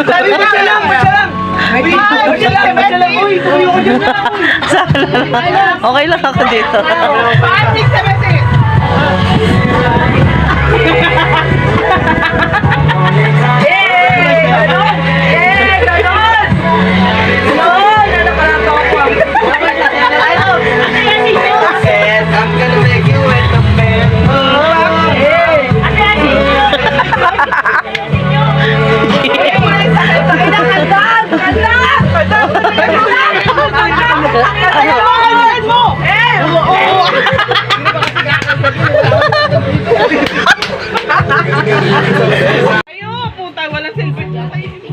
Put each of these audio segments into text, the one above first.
Sabi mo siya lang, uy, tuyo ko dyan na. Okay lang ako dito. 5, 6, Ayo, puta, walang cellphone dyan.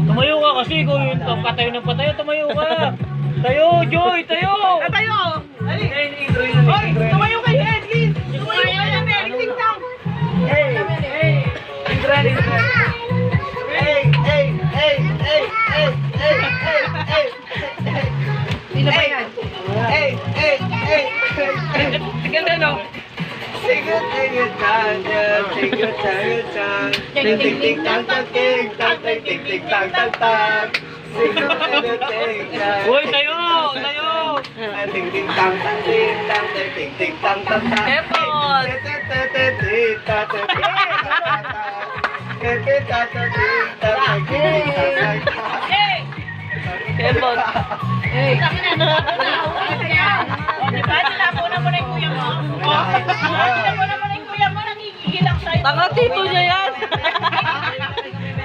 Tumayo ka kasi kung yun patayo ng patayo, tumayo ka. Tayo, Joy, tayo. Tayo! Ali! Hoy, tumayo kayo, Edlin! Tumayo na, Edlin lang! Sino ba yan? Ganda, no? Uy, tayo, tayo. Kebot. Tanga, tito niya yan.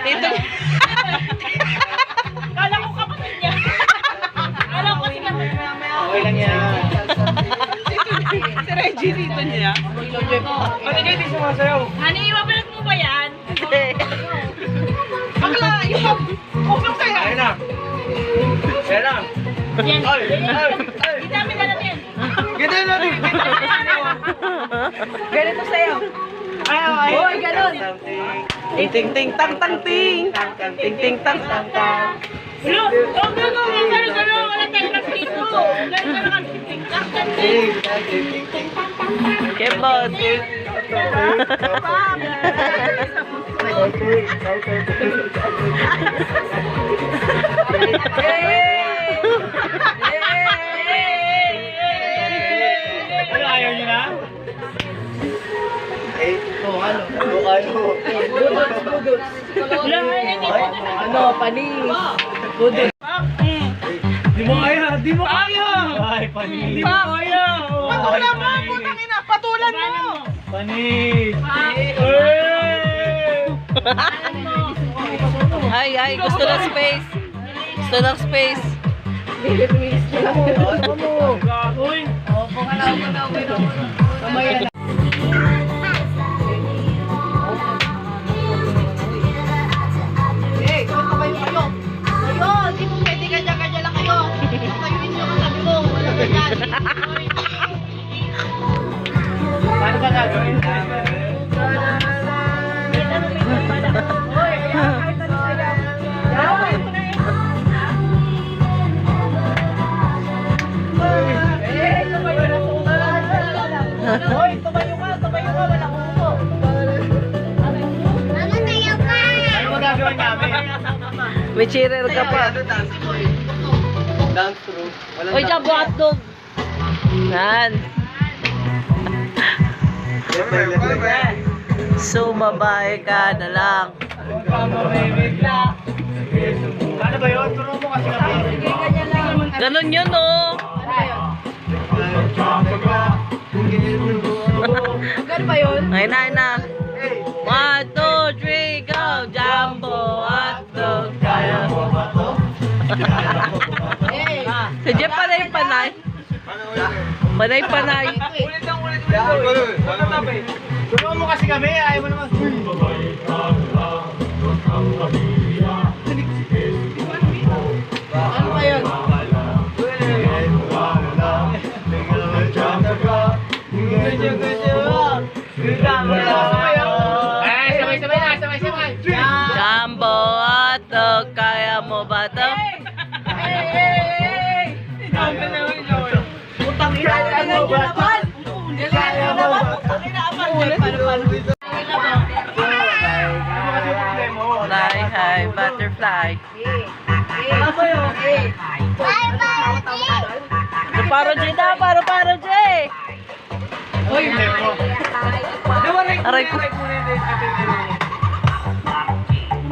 Tito niya. Kala ko kapatid niya. Kala ko si kapatid niya. Okay lang yan. Si Reggie dito niya. Ano kayo di sumasayaw? Hani, iwabalag mo ba yan? Bakla, yung kumang kaya. Ayun na. Ayun na. Yan. Ay, ay, ay. Hindi namin alam yan. Ganda na rin. Ganito sa'yo. Hoy, ganun. Ting ting ting tang tang ting. Ting ting tang tang tang. Hello? Gano'n, wala tayong dito. Gano'n ka Kebot. Ano, ayaw nyo na? Ano, panis. Budot. Di mo kaya, di mo kaya. Ay, panis. Di mo kaya. Patulan mo, putang ina. Patulan mo. Panis. Ay, gusto ng space. Gusto ng space. Uy. Eh, kumanta kayo kayo. Kayo, hindi mo pwede kanya-kanya lang kayo. Tayuin nyo ka sabi mo. Wala ganyan. Paano ba gagawin? Hoy, kahit ano sa'yo. Yawan ko na eh. Tumayo na po. Hoy, tumayo ka, wala ko po. Ano ba gagawin namin? May cheerer ka pa. Dance through. Uy, dyan, hotdog. Yan. Sumabay ka na lang. Ano ba yun? Turo mo kasi kami. Ganon yun, oh. Gano'n ba yun? Ayun na. 1, 2, 3, go! Jumbo hotdog. Kaya mo ba to? Si Jeff panay. Panay. Ulit lang. Turo mo kasi kami. Ayaw mo naman. Ano ba yun? Sabay. Jumbo hotdog. Kaya mo ba to? Putang ina, ano ba? Kailangan mo naman, putang ina, paano? Na butterfly. Ano ba yun? Paro J daw, paro J. Uy, Aray ko.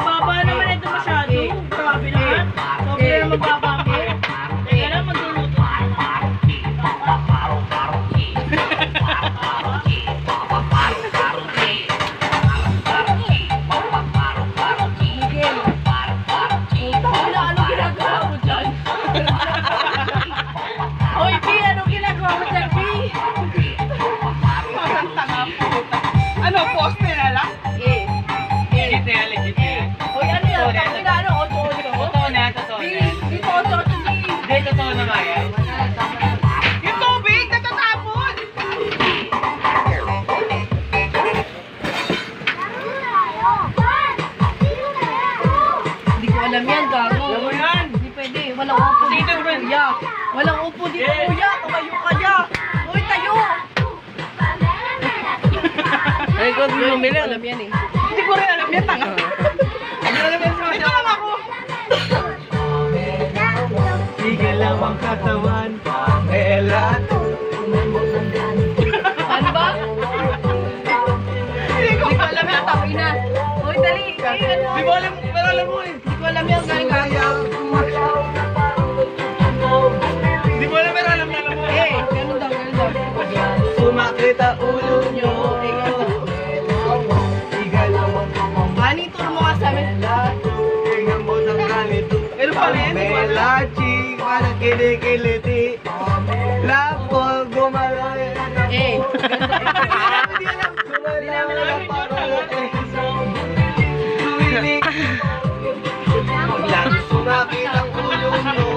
Baba naman ito masyado. Grabe naman. Grabe naman magbaba ako. Teka lang, magluluto. ano ginagawa mo dyan? Hoy, B, anong ginagawa mo dyan, B? Parang tanga po. Ano, poste na lang? Legit na yan, legit na yan. Hoy, ano yan? Tapos na, ano, 8-8 mo? Totoo na, totoo B, na. dito 8-8 B. Hindi, totoo na nga yan. Yung tubig, natatapon! Hindi ko alam yan, gago. Alam mo yan. Hindi pwede, walang upo dito, Dito, bro. kuya. Walang upo dito, Yeah. kuya. Tumayo ka niya. Hoy, tayo! Ay, ko bumili. Alam yan eh. Hindi ko rin alam yan, tanga. Hindi alam yan sa Ito lang ako. Igalaw ang katawan, Pamela. Ano ba? Hindi ko alam yan, tangina. Hoy, dali. Di ba alam mo, pero alam mo eh. Hindi ko alam yan, galing kaya. Di mo alam, pero alam mo. Ganun daw, ganun daw. Sumakit ang ulo nyo. Ani, turo mo nga sa amin. Tingnan mo ng ganito. Pero pala yan, di ko alam. Melachi, parang kinikiliti. Lapol, gumalaw. Ganda. Hindi alam. Hindi namin alam. Tumilik. Biglang sumakit ang ulo nyo.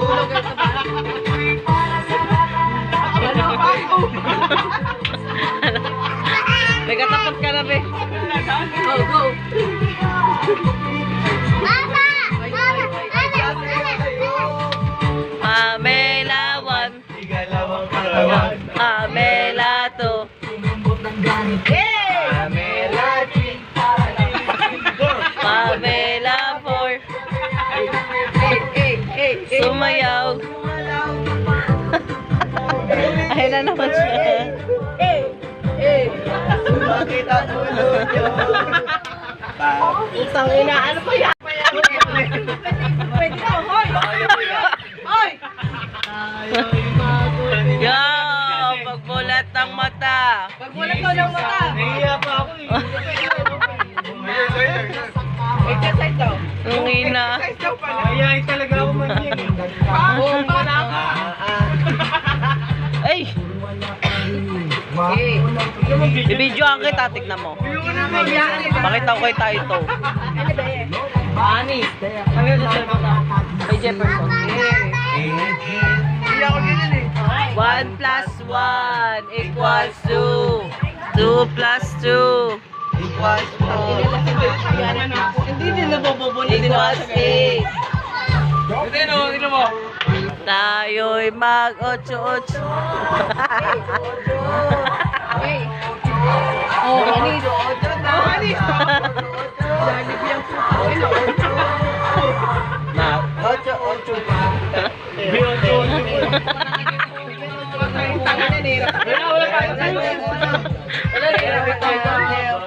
Ano pa? May katapat ka na, be. Go, go. Pamela 1, Igalaw ang katawan. Pamela 2. Melachi. Pamela 4, sumayaw. Ayun na naman siya. Sumakit ang ulo nyo. Utang ina, ano ba yan? Pwede na, hoy! Hoy! Yo, pagbulat ng mata. Pag wala ko ng mata. Nahiya pa ako eh. Exercise daw. Ang ina. Mahihain talaga ako man yan eh. Oo, para ka. Ay, i-videoan kita, tignan mo. Pakita ko kay tayo ito. Ano ba yan? Ani. Ano yun sa Kay Jefferson. Hindi ako ganyan eh. 1 plus 1 equals 2. 2 plus 2 Equals Hindi din nabobobola din equals 8. Ito yun o, tignan mo. Tayo'y mag-8-8. Okay. Oh, anis. Anis. Lalib yung puta. Na, 8. Wala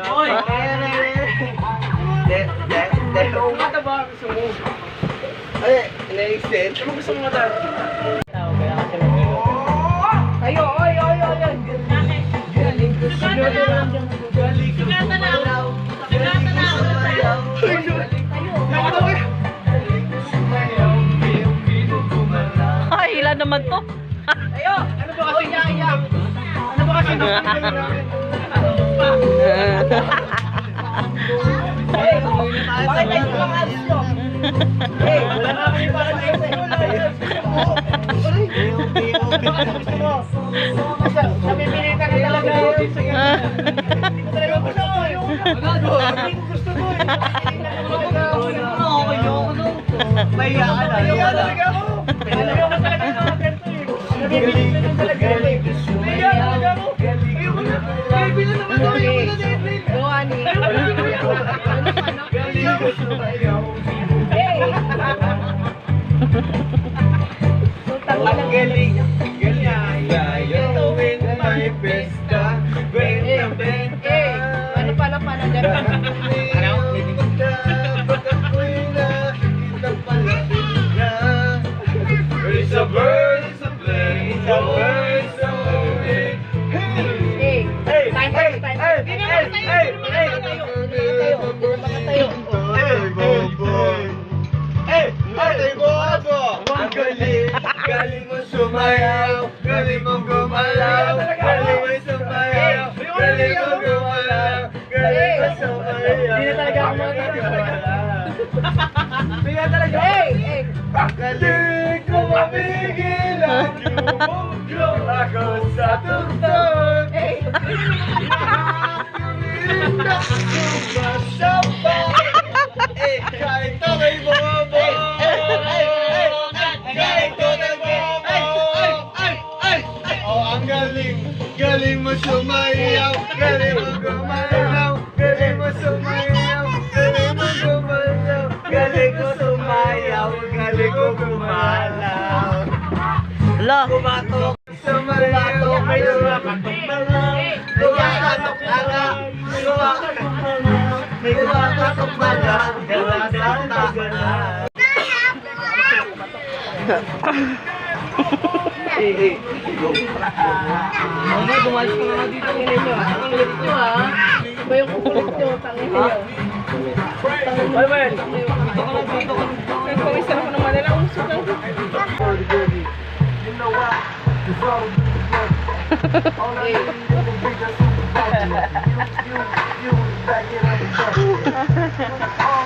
Hoy! Kumata ba gusto mo? Ay, na-extend. Ano gusto mo mata? Ayo, oy, oy, oy, oy. Ay, ilan naman to? Ayo, ano ba kasi yaya? Ano ba kasi bakit tayo sa mga alis nyo? Hey, wala na kami para sa namimili ka na talaga. Hindi ko talaga gusto mo. Hindi ko gusto mo. Mahiya ka na. Ayaw talaga ako. Ayaw ko talaga ng mga ganito eh. Namimili ka na talaga. Mahiya talaga ako. Ayaw ko na. Baby na naman ako. Ayaw ko na April. Go, Ani. Hey! Di ko mapigil ang yumugyo ako sa tugtog. Kahit ako'y bobo. Kahit ako'y bobo. Oh, ang galing. Galing mo sumayaw. Galing mo gumalaw. Galing mo sumayaw. Galing mo gumalaw. Galing ko sumayaw. Galing ko gumalaw. Hala. Kumatok. Sumayaw. May sumapatok na lang. Kumatok na lang. Kumatok na lang. May kumatok na lang. Galatata na. May bumalis ka na dito ng inyo. Ang galit nyo ha. Iba yung kukulit nyo. Tangin nyo. Bye bye. Dito ka lang dito. Kahit pang-isa na ko naman nila. Uso lang. You know what? It's all good. All I need is a bigger you back it up. All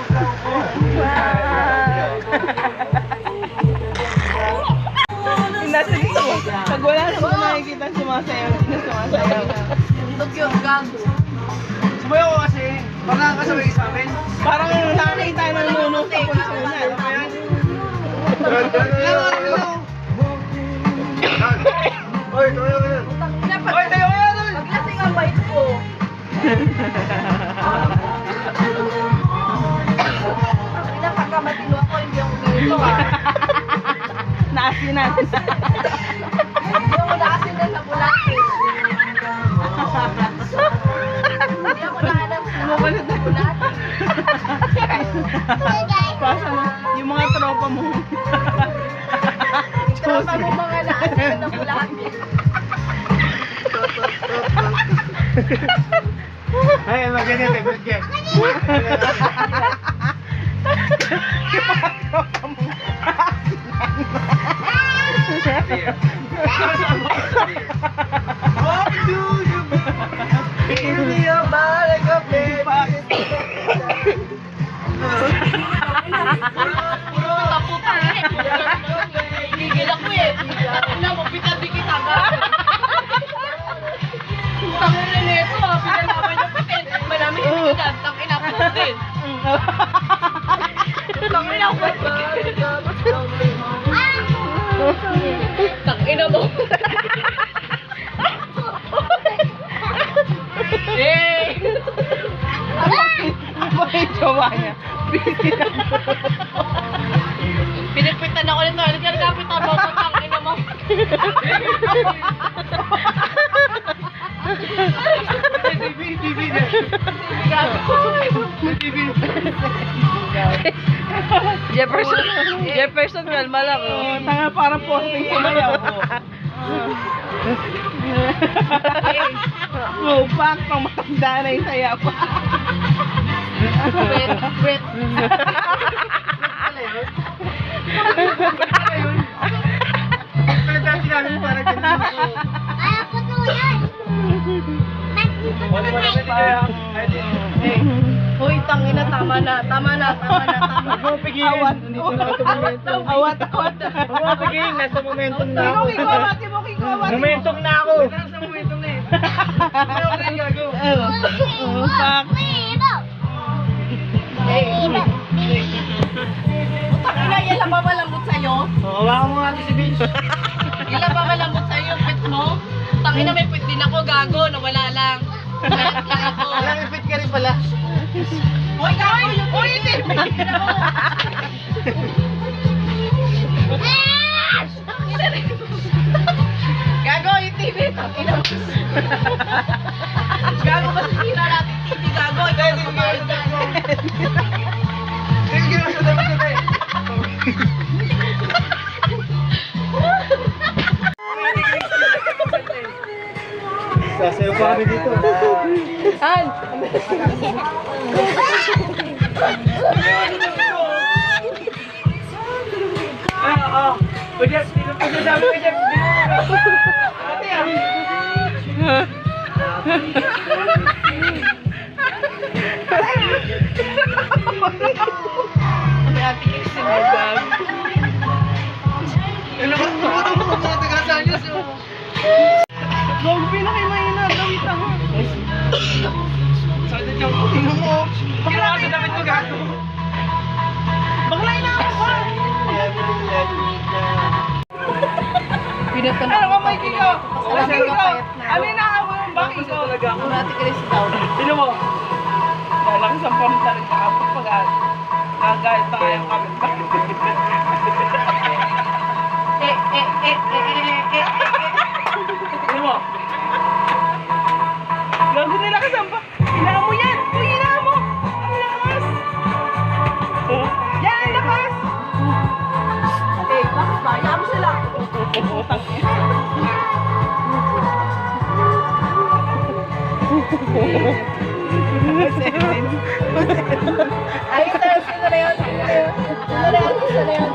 Nasa dito. Pag wala naman nakikita sumasayaw, hindi na sumasayaw. Tugtog gago. Sumayaw ko kasi. Baka kasabay sa amin. Parang nakakita tayo ng nunong sa konsona. Ano ba yan? Oy, tumayo ka yan. Oy, tayo ka yan! Paglasing ang bait ko. Pagka matino ako, hindi ako ganito ah. Naasinan. Hindi ako nakasin na sa bulate. Hindi ako nakasin sa bulate. Pasa mo, yung mga tropa mo. Tropa mo mga nakasin na bulate. Ay, maganit eh, good guess. What do you mean? Give me a balik of Gigil ako eh. Ano mo, pitati-kita ka. Tangin na nito ah. Pinalaman yung patent. Marami yung pinag. Tangin na po din. Tangin na po. Tangin na mo. Eh! Bakit jowa niya? Pinipitan ako nito. Nagkakapitan mo ko. Tangin na mo. TV Jefferson, kalma lang. Oh, tanga parang posting sumayaw. Oh, pak, pang matanda na yung sayaw. Wait. Pinagkasi namin para ganun ako. Hoy, tangin na, tama na. Huwag mo pigilin. Awat. Nandito na ako sa momentum. Awat. Huwag mo pigilin. Nasa momentum na ako. Kikawat. Momentum na ako. Nasa momentum na eh. Ayaw ko rin gago. Oh, pak. Tangin na, yan lang ba malambot sa'yo? Hawakan mo nga ito si Vince. Yan lang ba malambot sa'yo yung pit mo? Tangin na, may pit din ako, gago, nawala lang. Meron lang ako. Alam, ipit ka rin pala. Hoy, gago, yung pit! Gago, yung TV, tangin na. Gago, masisira natin TV, gago. Ikaw ang kumain gago. Sige, sa dami ko tayo. Sasayaw pa kami dito. Han! Jeff, sabi ko Jeff, ate May ate Kirsten mo, gago. Binato na Ano ka, Mikey ko? Alam Mikey ko, ko! payat na. Ano yung nakakawa yung baki ko? Kung natin Chris daw. Sino mo? Lalakas ang pamita rin kakapag pag nagagayat na kayang kami. Sino mo? Gago nila kasamba. Hinaan mo yan! Uy, hinaan mo! Ang lakas! Yan, ang lakas! Eh, bakit ba? Hayaan mo sila. Ay, sino na yun? Sino na yun?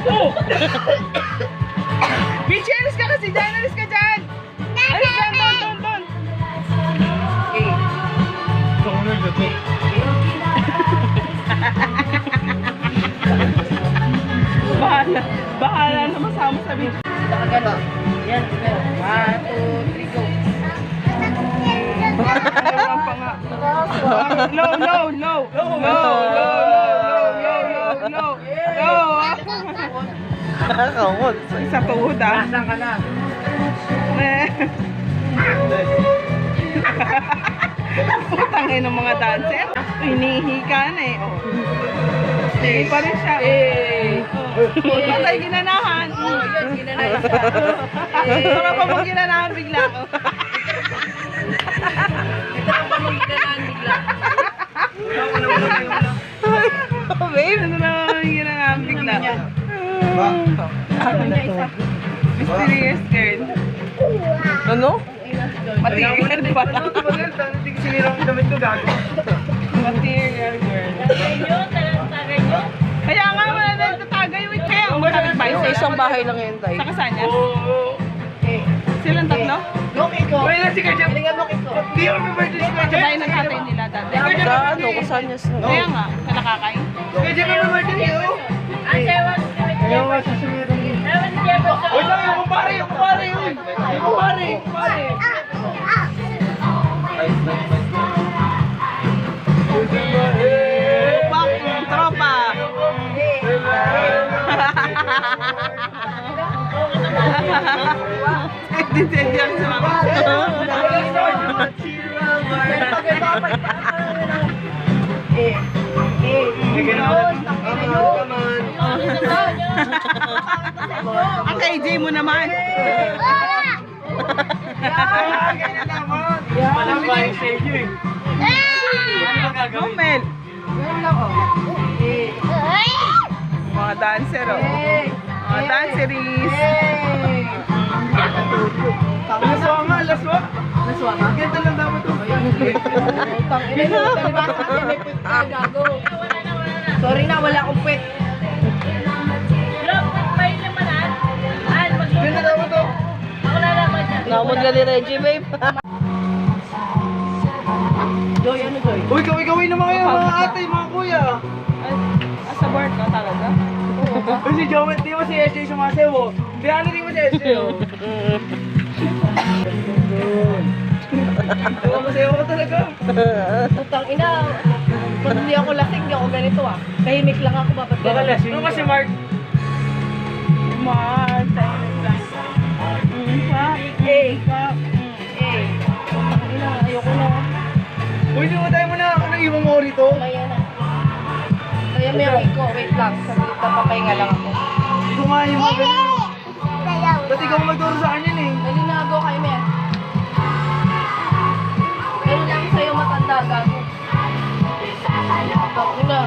Oh! Bichi, alis ka kasi dyan! Alis ka dyan! Alis ka! Doon! Ito ko nagdato. Bahala na masama sa bichi. Nakagano. Yan, meron. 1, 2, 3, go. Ewan pa nga. Low. Nakakawot. Sa tuhod ah. Nasaan ka na? Putangin ng mga dancer. Hinihika na eh. Oh. Sige pa rin siya. Patay ginanahan. Yun, ginanayan siya. Sarap pa mong ginanahan bigla. Ito ang pamagiganahan bigla. Oh, babe, ano na ang ginanahan bigla? Ano niya isa? Mysterious girl. Ano? Material pala. Hindi ko sinira ang damit ko gago. Material girl. Kaya nga wala na tatagay. Wait, kaya ang maraming Yung paisa. isang bahay lang yan, tay. Sa kasanyas. Eh, Silang tatlo? Loki ko. Wait lang si Kajab. Galingan Loki ko. Hindi ako may birthday si Kajab. Sabay ng tatay nila dati. Sa ano, kasanyas na. Kaya nga, kalakakay. Kajab may birthday niyo. Ayaw nga susunod. Uy, lang yung kumpare. Bak, tropa. Hindi ako sa mga. Ang KJ mo naman. Malambay sa inyo eh. Mel, mga dancer oh. Mga danceries. Laswa nga, laswa. Naswa ka? Ganda lang dapat to. Tangina mo, talibasa kasi may puwet ka, gago. Sorry na, wala akong puwet. Ganda dapat to. Namod ka ni Reggie, babe. Joy, ano Joy? Uy, gawin naman kayo mga ate, mga kuya. Sa board ka talaga? Uy, si Joel, di mo si SJ sumasayaw oh. Di ano di mo si SJ oh. Diba masayaw ko talaga. Putang ina. Pag hindi ako lasing, hindi ako ganito ah. Tahimik lang ako, babat ka. Ano kasi Mark? Mahal, tayo lang. Putang ina, ayoko na. Uy, di mo tayo muna. Ano iwan mo rito? Kaya na. Kaya may ako iko. Wait lang, saglit na papahinga lang ako. Hindi ko nga yung mga ganyan. Ba't ikaw magturo sa kanya eh? Dali na ako kayo, Mer. Pero lang sa'yo matanda, gago. Putang ina.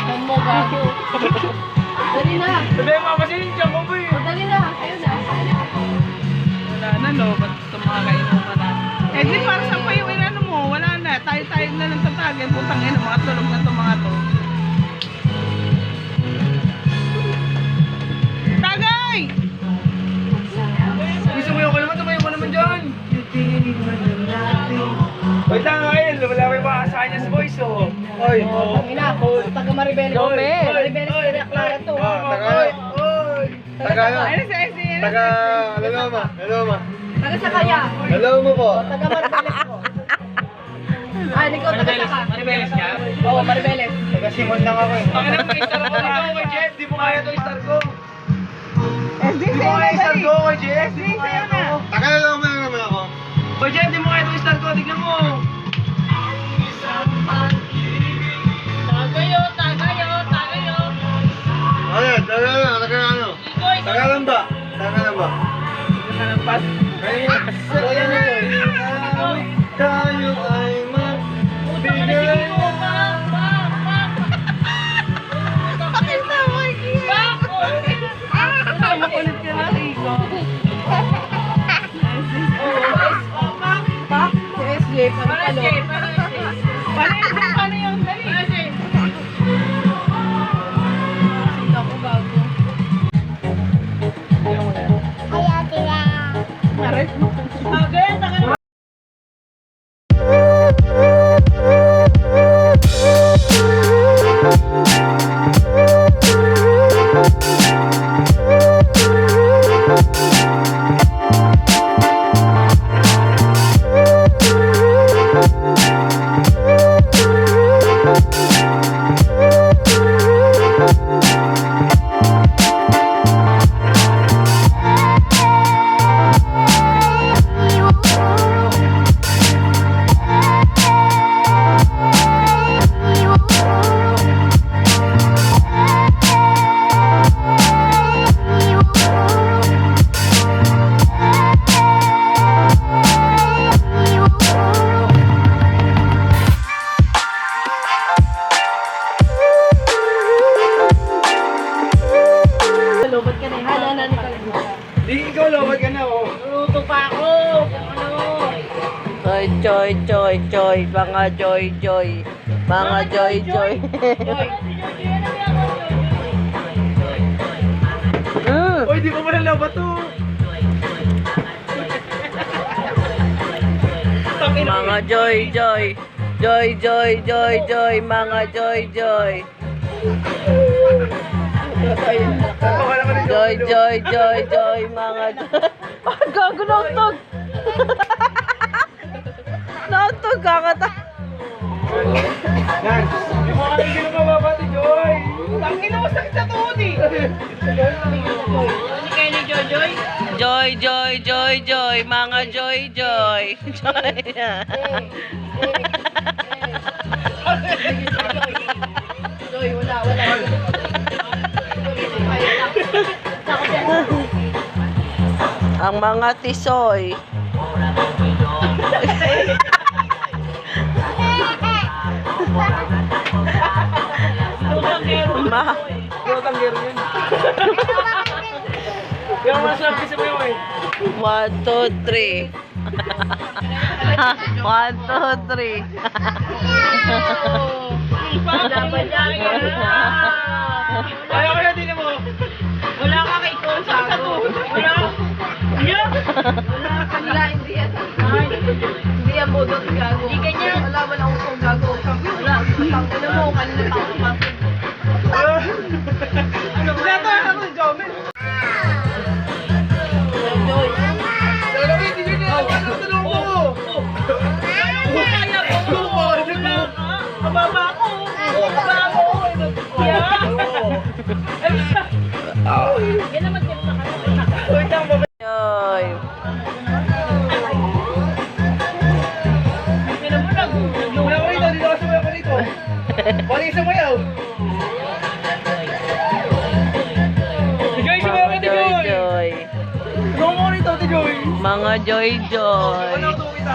Dan mo, gago. Dali na. Sabi mo, masilin siya mo ba Dali na, sa'yo na. Wala na, no? Ba't ito mga kainuman na? Eh, di para sa pa yung inano mo? Wala na. Tayo-tayo na lang tatagin. Putang ina, mga tulog na ito mga to. Tagay! Gusto mo yung naman, tumayo ko naman dyan. Wait lang, ngayon. Wala ko yung mga kasanyas voice oh. Oy, Putang ina, taga Maribel. Yo, Mer. Maribel, Clara to. Oy. Taga ano? Ano si SC? Taga Laloma. Laloma. Taga Sakaya. Laloma po. Taga Maribeles ko. Ah, ikaw taga Saka. Maribeles ka? Oo, Maribeles. Taga Simon lang ako eh. Ang ina, star ko na ako kay Jeff. Di mo kaya to star ko. SC Di mo sa'yo kaya na star dali. ko kay Jeff. SC sa'yo na. Taga Laloma lang naman ako. Kay Jeff, di mo kaya to star ko. Tignan mo. Tagayo, tagayo, tagayo. Ayun, taga lang. Taga ano? Taga lang ba? Taga lang ba? Tayo ay magbigay. Makulit ka na, Rico. Si SJ, paano yun? Dali. Sita ko bago. Aray. Lobat ka na eh. Hala na ni Kalbo. Di ikaw lawag ka na oh. Luto pa ako. Joy, joy, joy, joy. Mga joy, joy. Mga joy, joy. Uy, di ko pala labat to. Mga joy, joy. Joy, joy, joy, joy. Mga joy, joy. Joy, joy, joy, joy. Mga joy. Ah, gago nautog. Nautog, kakata. Yan. Yung mga hindi na mababati, Joy. Tangin mo sakit sa tuhod eh. Ano kayo ni Jojoy? Joy, joy, joy, joy. Mga joy, joy. Joy. Joy, wala. Ang mga tisoy. Ma. Lutang gero yun. Yung mga sabi sa mga eh. 1, 2, 3. 1, 2, 3. Ayaw ko na din mo. Wala ka kay Ikaw sa ako. Wala. Yeah. Wala kanila, hindi yan. Hindi yan budot gago. Hindi ganyan. Wala akong gago. Wala. Tangin mo, kanina pa ako pumasok. Ano ba? Ito ako ng Jomel. Joy. Lalawin, di nyo na. Ano tulong mo? Kaya ko. Wala ka. Mababa ko. Mababa ko. Yeah. Yan naman din sa kanila. Joy. Wala ko rito, dito ka sumayaw ko rito. Pwede sumayaw. Joy, sumayaw ka, Joy, Joy. joy. Sumayaw ko rito, Joy. Mga joy, joy. Ano ito kita?